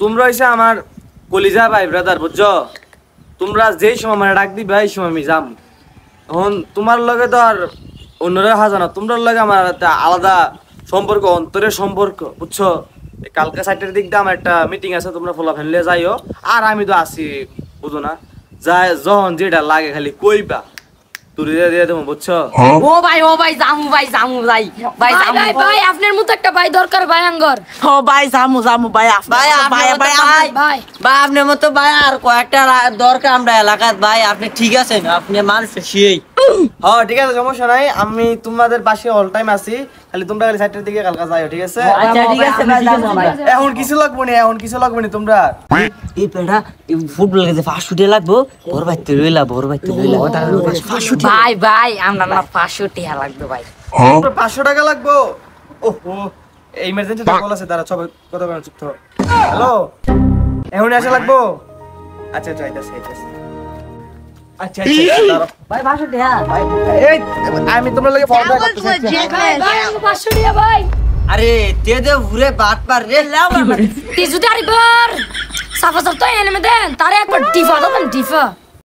তোমরা হইছে আমার কলিজা ভাই ব্রাদার বুঝছো তোমরা যেই সময় মানে ডাক দিবে এই সময় আমি যাম এখন তোমার লগে তো আর অন্যরা হাজা না তোমরা লগে আমার একটা আলাদা সম্পর্ক অন্তরের সম্পর্ক বুঝছো কালকে 7টার দিক দিয়ে আমার একটা মিটিং আছে তোমরা ফলো ফ্যামিলি যাইও আর আমি তো আছি বুঝো না যায় যখন যেটা লাগে খালি কইবা তুই দিয়ে দেবো বুঝছো ও ভাই জামু ভাই ভাই আপনার মতো একটা ভাই দরকার ভাই আঙ্গর ও ভাই জামু ভাই ভাই আপনার মতো ভাই আর কয়েকটা দরকার আমরা এলাকাত ভাই আপনি ঠিক আছেন আপনি মানুষ সেই হ্যাঁ ঠিক আছে সমস্যা নাই আমি তোমাদের পাশে অল টাইম আছি খালি তোমরা খালি 7টার দিকে কালকে যাইও ঠিক আছে আচ্ছা ঠিক আছে ভাই এখন কিছু লাগবে না তোমরা এই পেড়া ফুটবল খেলতে 500 টাকা লাগবো ভোর বাইতে লইলা ভাই আমরা না 500 টাকা লাগবে ভাই 500 টাকা লাগবো ওহো এই ইমার্জেন্সি কল আছে তারা সব কথা বলেন চুপ থাকো হ্যালো এখন আসা লাগবো আচ্ছা আইতাছে আচ্ছা ভাই 500 টাকা এই আমি তোমার লাগে ফোন করতেছি ভাই 500 টাকা ভাই আরে তে দে ঘুরে বাত পার রে লাও তুই যদি আরেকবার সাফা তো এনে দেন তারে একবার ডিফা